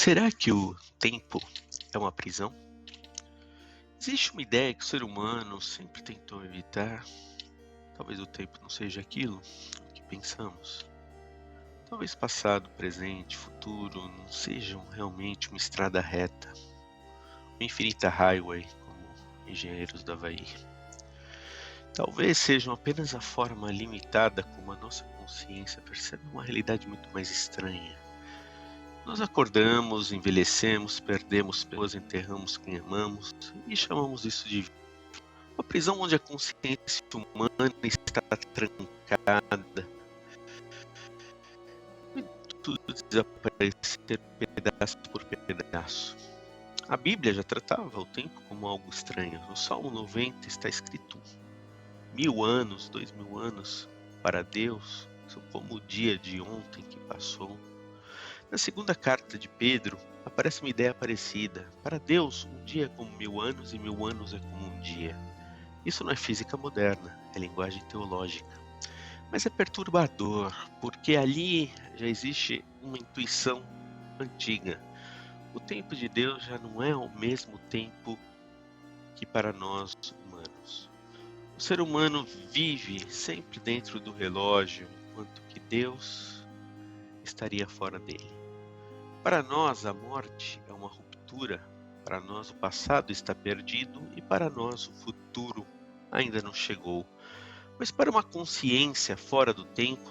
Será que o tempo é uma prisão? Existe uma ideia que o ser humano sempre tentou evitar. Talvez o tempo não seja aquilo que pensamos. Talvez passado, presente, futuro não sejam realmente uma estrada reta, uma infinita highway, como engenheiros do Havaí. Talvez sejam apenas a forma limitada como a nossa consciência percebe uma realidade muito mais estranha. Nós acordamos, envelhecemos, perdemos pessoas, enterramos quem amamos e chamamos isso de vida. Uma prisão onde a consciência humana está trancada e tudo desaparecer pedaço por pedaço. A Bíblia já tratava o tempo como algo estranho. No Salmo 90 está escrito 1000 anos, 2000 anos para Deus são como o dia de ontem que passou. Na segunda carta de Pedro, aparece uma ideia parecida. Para Deus, um dia é como 1000 anos e 1000 anos é como um dia. Isso não é física moderna, é linguagem teológica. Mas é perturbador, porque ali já existe uma intuição antiga. O tempo de Deus já não é o mesmo tempo que para nós humanos. O ser humano vive sempre dentro do relógio, enquanto que Deus estaria fora dele. Para nós, a morte é uma ruptura, para nós o passado está perdido e para nós o futuro ainda não chegou. Mas para uma consciência fora do tempo,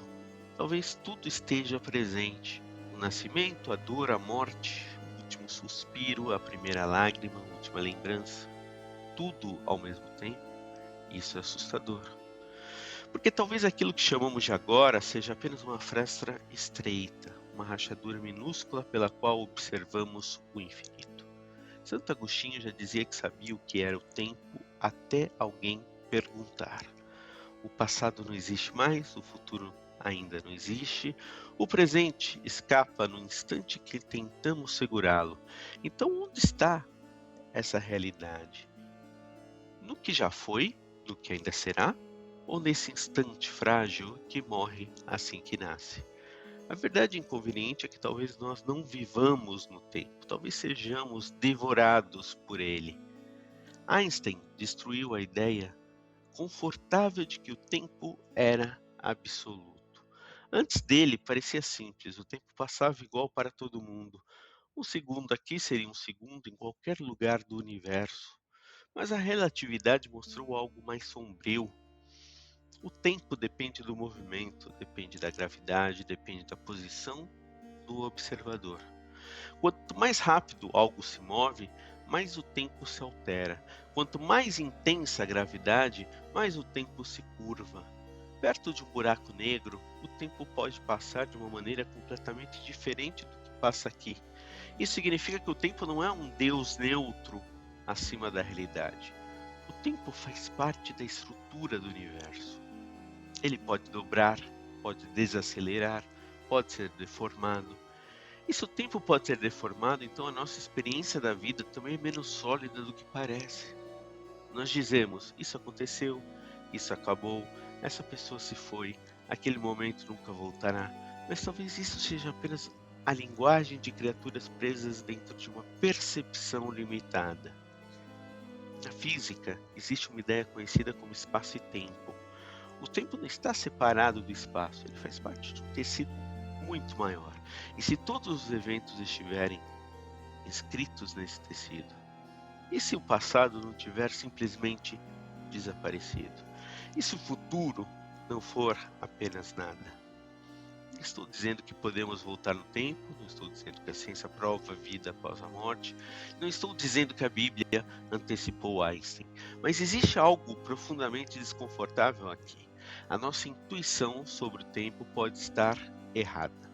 talvez tudo esteja presente. O nascimento, a dor, a morte, o último suspiro, a primeira lágrima, a última lembrança, tudo ao mesmo tempo. Isso é assustador. Porque talvez aquilo que chamamos de agora seja apenas uma fresta estreita, uma rachadura minúscula pela qual observamos o infinito. Santo Agostinho já dizia que sabia o que era o tempo até alguém perguntar. O passado não existe mais, o futuro ainda não existe, o presente escapa no instante que tentamos segurá-lo. Então onde está essa realidade? No que já foi, no que ainda será, ou nesse instante frágil que morre assim que nasce? A verdade inconveniente é que talvez nós não vivamos no tempo, talvez sejamos devorados por ele. Einstein destruiu a ideia confortável de que o tempo era absoluto. Antes dele parecia simples, o tempo passava igual para todo mundo. Um segundo aqui seria um segundo em qualquer lugar do universo. Mas a relatividade mostrou algo mais sombrio. O tempo depende do movimento, depende da gravidade, depende da posição do observador. Quanto mais rápido algo se move, mais o tempo se altera. Quanto mais intensa a gravidade, mais o tempo se curva. Perto de um buraco negro, o tempo pode passar de uma maneira completamente diferente do que passa aqui. Isso significa que o tempo não é um Deus neutro acima da realidade. O tempo faz parte da estrutura do universo. Ele pode dobrar, pode desacelerar, pode ser deformado. E se o tempo pode ser deformado, então a nossa experiência da vida também é menos sólida do que parece. Nós dizemos, isso aconteceu, isso acabou, essa pessoa se foi, aquele momento nunca voltará. Mas talvez isso seja apenas a linguagem de criaturas presas dentro de uma percepção limitada. Na física, existe uma ideia conhecida como espaço e tempo. O tempo não está separado do espaço, ele faz parte de um tecido muito maior. E se todos os eventos estiverem inscritos nesse tecido? E se o passado não tiver simplesmente desaparecido? E se o futuro não for apenas nada? Não estou dizendo que podemos voltar no tempo, não estou dizendo que a ciência prova a vida após a morte, não estou dizendo que a Bíblia antecipou Einstein, mas existe algo profundamente desconfortável aqui. A nossa intuição sobre o tempo pode estar errada.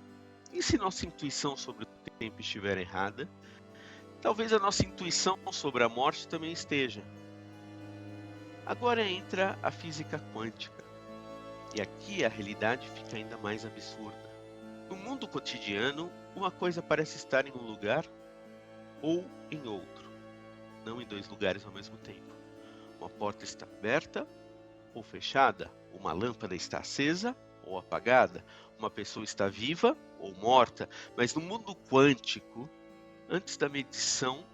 E se nossa intuição sobre o tempo estiver errada, talvez a nossa intuição sobre a morte também esteja. Agora entra a física quântica. E aqui a realidade fica ainda mais absurda. No mundo cotidiano, uma coisa parece estar em um lugar ou em outro, não em dois lugares ao mesmo tempo. Uma porta está aberta ou fechada, uma lâmpada está acesa ou apagada, uma pessoa está viva ou morta, mas no mundo quântico, Antes da medição,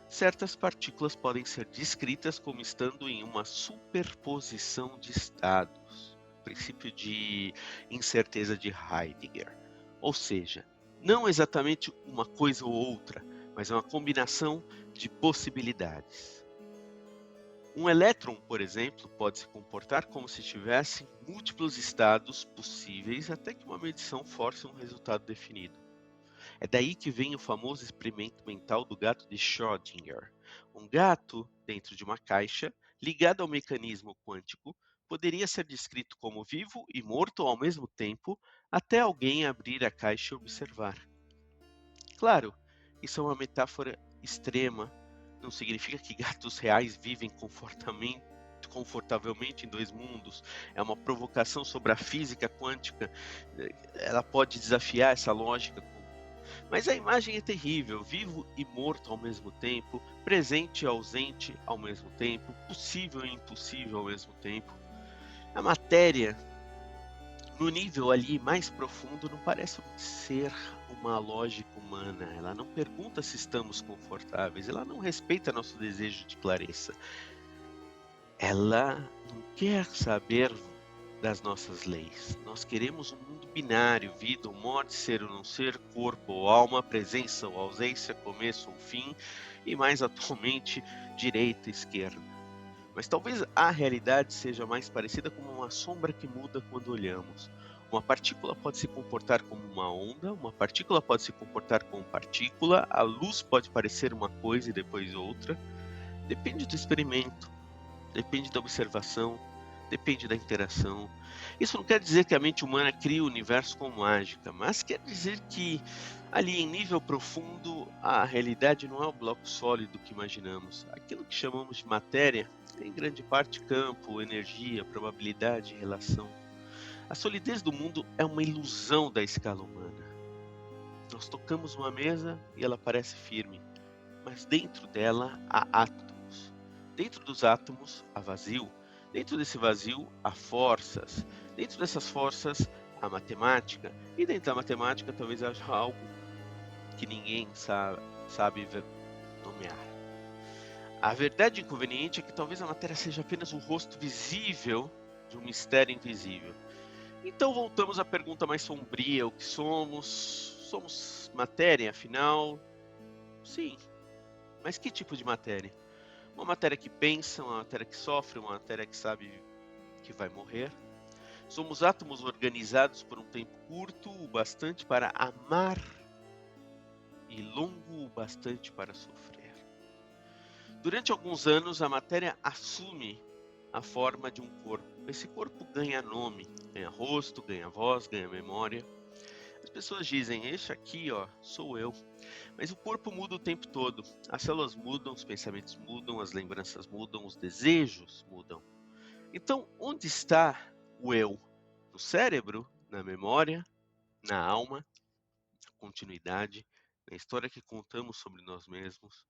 certas partículas podem ser descritas como estando em uma superposição de estados, princípio de incerteza de Heidegger. Ou seja, não exatamente uma coisa ou outra, mas uma combinação de possibilidades. Um elétron, por exemplo, pode se comportar como se tivesse múltiplos estados possíveis até que uma medição force um resultado definido. É daí que vem o famoso experimento mental do gato de Schrödinger. Um gato dentro de uma caixa, ligado ao mecanismo quântico, poderia ser descrito como vivo e morto ao mesmo tempo, até alguém abrir a caixa e observar. Claro, isso é uma metáfora extrema, não significa que gatos reais vivem confortavelmente em dois mundos. É uma provocação sobre a física quântica. Ela pode desafiar essa lógica. Mas a imagem é terrível, vivo e morto ao mesmo tempo, presente e ausente ao mesmo tempo, possível e impossível ao mesmo tempo. A matéria, no nível ali mais profundo, não parece ser uma lógica humana. Ela não pergunta se estamos confortáveis, ela não respeita nosso desejo de clareza. Ela não quer saber das nossas leis. Nós queremos um mundo binário, vida ou morte, ser ou não ser, corpo ou alma, presença ou ausência, começo ou fim, e mais atualmente, direita e esquerda. Mas talvez a realidade seja mais parecida com uma sombra que muda quando olhamos. Uma partícula pode se comportar como uma onda, uma partícula pode se comportar como partícula, a luz pode parecer uma coisa e depois outra. Depende do experimento, depende da observação, depende da interação. Isso não quer dizer que a mente humana cria o universo com mágica, mas quer dizer que ali em nível profundo a realidade não é o bloco sólido que imaginamos. Aquilo que chamamos de matéria é em grande parte campo, energia, probabilidade, relação. A solidez do mundo é uma ilusão da escala humana. Nós tocamos uma mesa e ela parece firme, mas dentro dela há átomos. Dentro dos átomos há vazio. Dentro desse vazio há forças. Dentro dessas forças há matemática. E dentro da matemática talvez haja algo que ninguém sabe nomear. A verdade inconveniente é que talvez a matéria seja apenas o rosto visível de um mistério invisível. Então voltamos à pergunta mais sombria: o que somos? Somos matéria, afinal? Sim, mas que tipo de matéria? Uma matéria que pensa, uma matéria que sofre, uma matéria que sabe que vai morrer. Somos átomos organizados por um tempo curto o bastante para amar e longo o bastante para sofrer. Durante alguns anos, a matéria assume a forma de um corpo. Esse corpo ganha nome, ganha rosto, ganha voz, ganha memória. As pessoas dizem: este aqui, ó, sou eu. Mas o corpo muda o tempo todo. As células mudam, os pensamentos mudam, as lembranças mudam, os desejos mudam. Então, onde está o eu? No cérebro, na memória, na alma, na continuidade, na história que contamos sobre nós mesmos.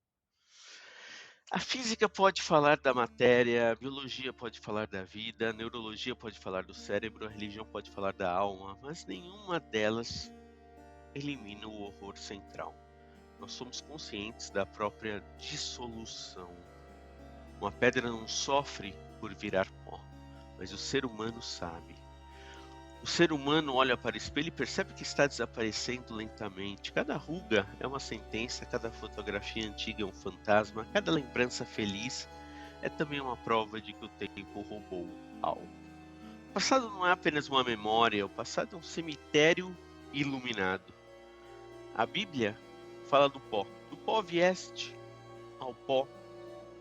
A física pode falar da matéria, a biologia pode falar da vida, a neurologia pode falar do cérebro, a religião pode falar da alma, mas nenhuma delas elimina o horror central. Nós somos conscientes da própria dissolução. Uma pedra não sofre por virar pó, mas o ser humano sabe. O ser humano olha para o espelho e percebe que está desaparecendo lentamente. Cada ruga é uma sentença, cada fotografia antiga é um fantasma, cada lembrança feliz é também uma prova de que o tempo roubou algo. O passado não é apenas uma memória, o passado é um cemitério iluminado. A Bíblia fala do pó. Do pó vieste, ao pó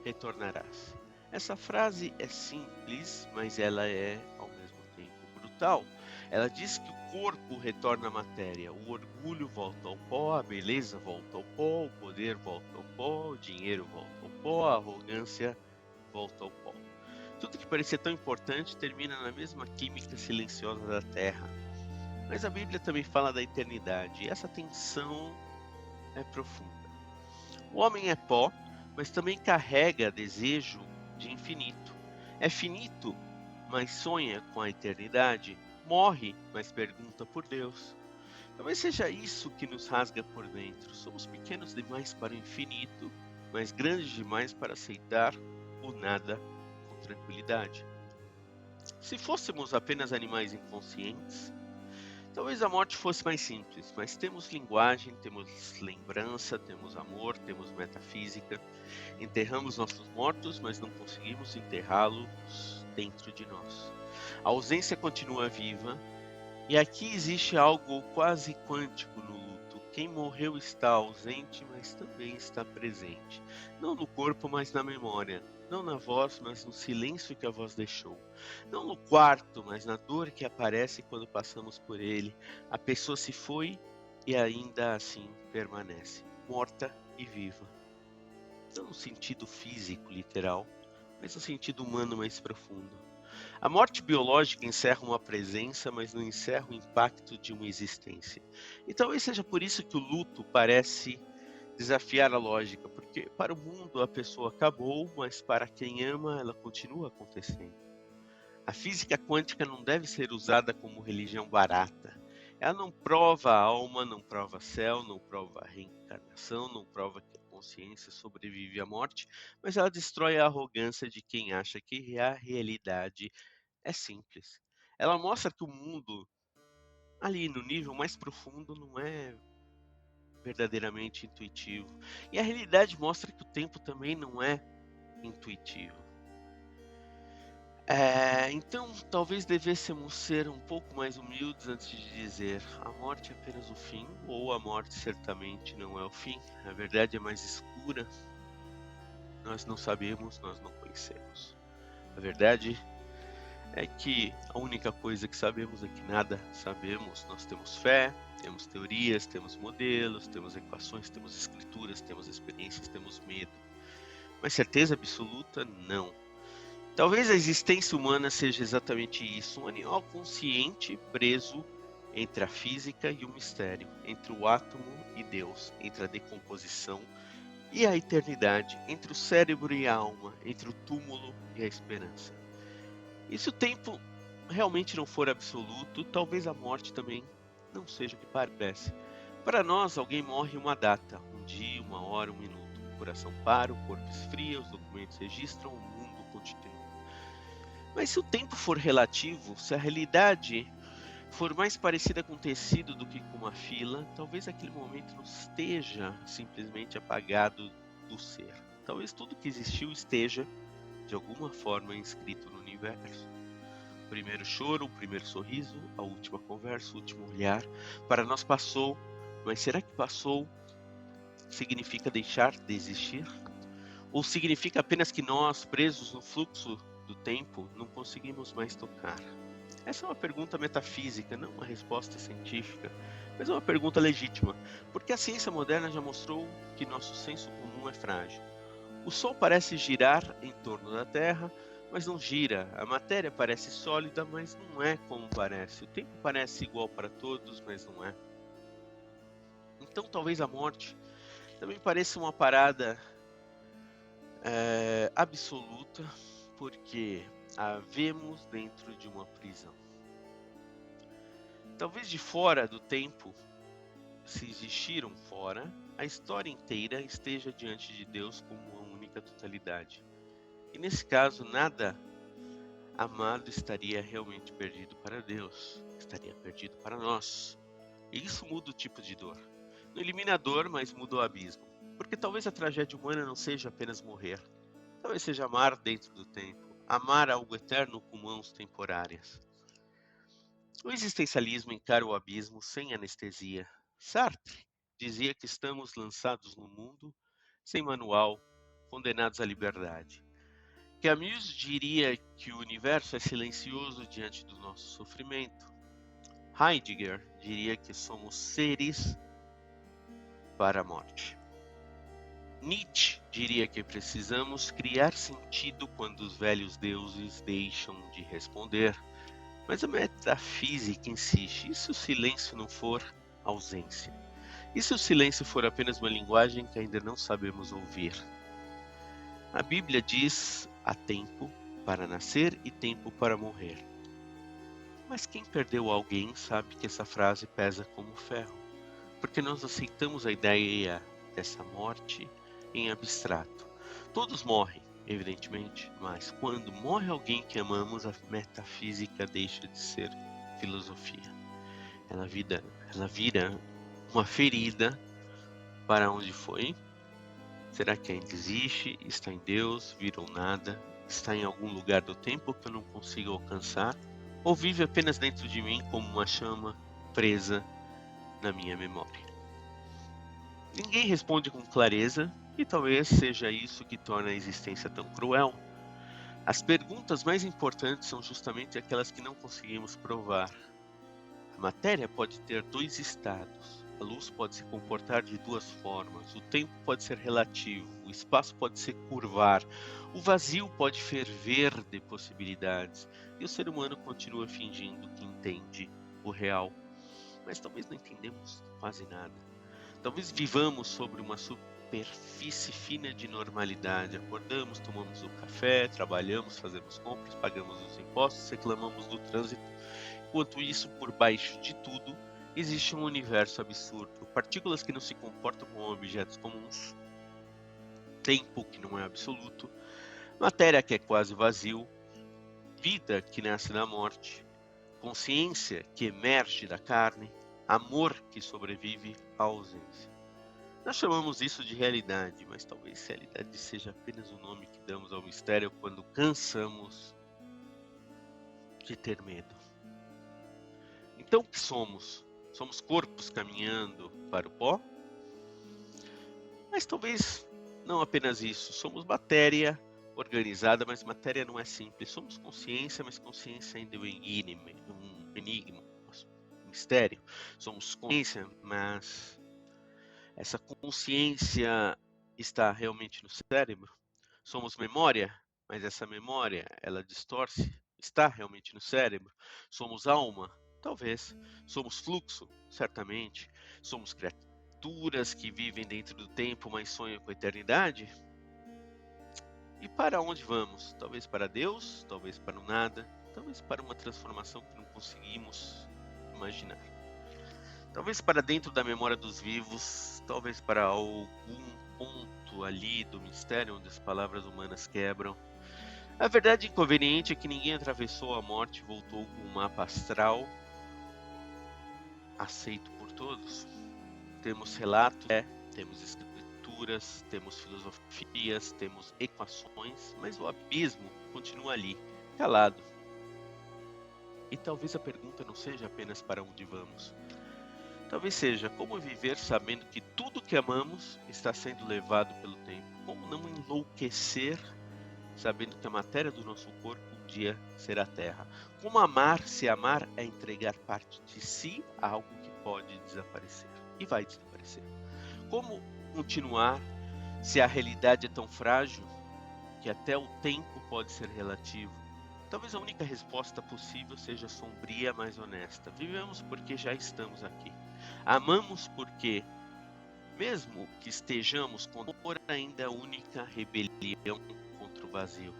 retornarás. Essa frase é simples, mas ela é ao mesmo tempo brutal. Ela diz que o corpo retorna à matéria, o orgulho volta ao pó, a beleza volta ao pó, o poder volta ao pó, o dinheiro volta ao pó, a arrogância volta ao pó. Tudo que parecia tão importante termina na mesma química silenciosa da Terra. Mas a Bíblia também fala da eternidade, e essa tensão é profunda. O homem é pó, mas também carrega desejo de infinito. É finito, mas sonha com a eternidade. Morre, mas pergunta por Deus. Talvez seja isso que nos rasga por dentro. Somos pequenos demais para o infinito, mas grandes demais para aceitar o nada com tranquilidade. Se fôssemos apenas animais inconscientes, talvez a morte fosse mais simples, mas temos linguagem, temos lembrança, temos amor, temos metafísica. Enterramos nossos mortos, mas não conseguimos enterrá-los dentro de nós. A ausência continua viva, e aqui existe algo quase quântico no luto. Quem morreu está ausente, mas também está presente. Não no corpo, mas na memória. Não na voz, mas no silêncio que a voz deixou. Não no quarto, mas na dor que aparece quando passamos por ele. A pessoa se foi e ainda assim permanece, morta e viva. Não no sentido físico, literal, mas no sentido humano mais profundo. A morte biológica encerra uma presença, mas não encerra o impacto de uma existência. E talvez seja por isso que o luto parece desafiar a lógica, porque para o mundo a pessoa acabou, mas para quem ama ela continua acontecendo. A física quântica não deve ser usada como religião barata. Ela não prova a alma, não prova céu, não prova a reencarnação, não prova que a consciência sobrevive à morte, mas ela destrói a arrogância de quem acha que a realidade é simples. Ela mostra que o mundo, ali no nível mais profundo, não é verdadeiramente intuitivo. E a realidade mostra que o tempo também não é intuitivo. Então, talvez devêssemos ser um pouco mais humildes antes de dizer a morte é apenas o fim, ou a morte certamente não é o fim. A verdade é mais escura, nós não sabemos, nós não conhecemos. A verdade é que a única coisa que sabemos é que nada sabemos. Nós temos fé, temos teorias, temos modelos, temos equações, temos escrituras, temos experiências, temos medo. Mas certeza absoluta, não. Talvez a existência humana seja exatamente isso, um animal consciente preso entre a física e o mistério, entre o átomo e Deus, entre a decomposição e a eternidade, entre o cérebro e a alma, entre o túmulo e a esperança. E se o tempo realmente não for absoluto, talvez a morte também não seja o que parece. Para nós, alguém morre uma data, um dia, uma hora, um minuto. O coração para, o corpo esfria, os documentos registram, o mundo continua. Mas se o tempo for relativo, se a realidade for mais parecida com um tecido do que com uma fila, talvez aquele momento não esteja simplesmente apagado do ser. Talvez tudo que existiu esteja, de alguma forma, inscrito no universo. O primeiro choro, o primeiro sorriso, a última conversa, o último olhar, para nós passou, mas será que passou significa deixar de existir? Ou significa apenas que nós, presos no fluxo do tempo, não conseguimos mais tocar? Essa é uma pergunta metafísica, não uma resposta científica, mas é uma pergunta legítima, porque a ciência moderna já mostrou que nosso senso comum é frágil. O Sol parece girar em torno da Terra, mas não gira. A matéria parece sólida, mas não é como parece. O tempo parece igual para todos, mas não é. Então talvez a morte também pareça uma parada absoluta, porque a vemos dentro de uma prisão. Talvez de fora do tempo, se existir um fora, a história inteira esteja diante de Deus como uma única totalidade. E nesse caso, nada amado estaria realmente perdido para Deus, estaria perdido para nós. E isso muda o tipo de dor. Não elimina a dor, mas muda o abismo. Porque talvez a tragédia humana não seja apenas morrer. Talvez seja amar dentro do tempo. Amar algo eterno com mãos temporárias. O existencialismo encara o abismo sem anestesia. Sartre dizia que estamos lançados no mundo, sem manual, condenados à liberdade. Camus diria que o universo é silencioso diante do nosso sofrimento. Heidegger diria que somos seres para a morte. Nietzsche diria que precisamos criar sentido quando os velhos deuses deixam de responder. Mas a metafísica insiste, e se o silêncio não for ausência? E se o silêncio for apenas uma linguagem que ainda não sabemos ouvir? A Bíblia diz: há tempo para nascer e tempo para morrer. Mas quem perdeu alguém sabe que essa frase pesa como ferro, porque nós aceitamos a ideia dessa morte em abstrato. Todos morrem, evidentemente, mas quando morre alguém que amamos, a metafísica deixa de ser filosofia. Ela vira uma ferida para onde foi. Será que ainda existe? Está em Deus? Virou nada? Está em algum lugar do tempo que eu não consigo alcançar? Ou vive apenas dentro de mim como uma chama presa na minha memória? Ninguém responde com clareza, e talvez seja isso que torna a existência tão cruel. As perguntas mais importantes são justamente aquelas que não conseguimos provar. A matéria pode ter dois estados. A luz pode se comportar de duas formas. O tempo pode ser relativo. O espaço pode se curvar. O vazio pode ferver de possibilidades. E o ser humano continua fingindo que entende o real. Mas talvez não entendemos quase nada. Talvez vivamos sobre uma superfície fina de normalidade. Acordamos, tomamos o café, trabalhamos, fazemos compras, pagamos os impostos, reclamamos do trânsito. Enquanto isso, por baixo de tudo, existe um universo absurdo. Partículas que não se comportam como objetos comuns, tempo que não é absoluto, matéria que é quase vazio, vida que nasce da morte, consciência que emerge da carne, amor que sobrevive à ausência. Nós chamamos isso de realidade, mas talvez realidade seja apenas o nome que damos ao mistério quando cansamos de ter medo. Então o que somos? Somos corpos caminhando para o pó? Mas talvez não apenas isso. Somos matéria organizada, mas matéria não é simples. Somos consciência, mas consciência ainda é um enigma, um mistério. Somos consciência, mas essa consciência está realmente no cérebro? Somos memória, mas essa memória, ela distorce? Está realmente no cérebro? Somos alma? Talvez. Somos fluxo? Certamente. Somos criaturas que vivem dentro do tempo, mas sonham com a eternidade? E para onde vamos? Talvez para Deus, talvez para o nada, talvez para uma transformação que não conseguimos imaginar. Talvez para dentro da memória dos vivos, talvez para algum ponto ali do mistério onde as palavras humanas quebram. A verdade inconveniente é que ninguém atravessou a morte e voltou com um mapa astral aceito por todos. Temos relatos, temos escrituras, temos filosofias, temos equações, mas o abismo continua ali, calado. E talvez a pergunta não seja apenas para onde vamos. Talvez seja como viver sabendo que tudo que amamos está sendo levado pelo tempo. Como não enlouquecer sabendo que a matéria do nosso corpo um dia será terra. Como amar se amar é entregar parte de si a algo que pode desaparecer e vai desaparecer. Como continuar se a realidade é tão frágil que até o tempo pode ser relativo? Talvez a única resposta possível seja sombria, mas honesta. Vivemos porque já estamos aqui. Amamos porque, mesmo que estejamos com dor, ainda é a única rebelião contra o vazio.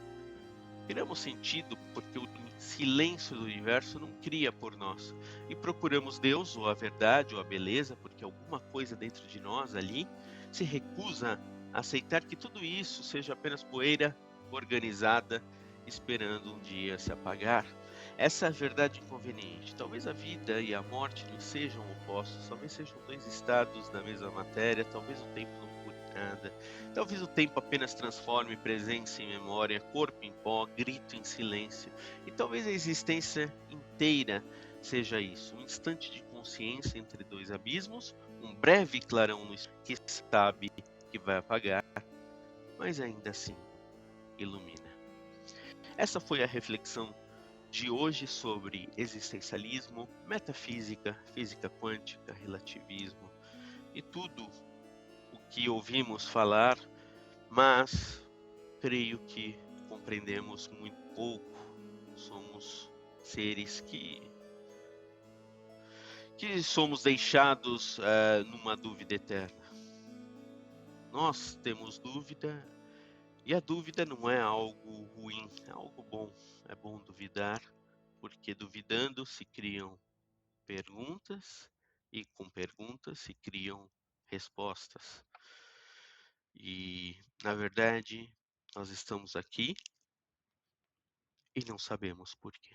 Criamos sentido porque o silêncio do universo não cria por nós. E procuramos Deus, ou a verdade, ou a beleza, porque alguma coisa dentro de nós ali se recusa a aceitar que tudo isso seja apenas poeira organizada, esperando um dia se apagar. Essa é a verdade inconveniente. Talvez a vida e a morte não sejam opostos, talvez sejam dois estados da mesma matéria, talvez o tempo não cure nada, talvez o tempo apenas transforme presença em memória, corpo em pó, grito em silêncio, e talvez a existência inteira seja isso, um instante de consciência entre dois abismos, um breve clarão no escuro que sabe que vai apagar, mas ainda assim ilumina. Essa foi a reflexão de hoje sobre existencialismo, metafísica, física quântica, relativismo e tudo o que ouvimos falar, mas creio que compreendemos muito pouco. Somos seres que somos deixados numa dúvida eterna. Nós temos dúvida e a dúvida não é algo ruim, é algo bom. É bom duvidar, porque duvidando se criam perguntas e com perguntas se criam respostas. E, na verdade, nós estamos aqui e não sabemos por quê.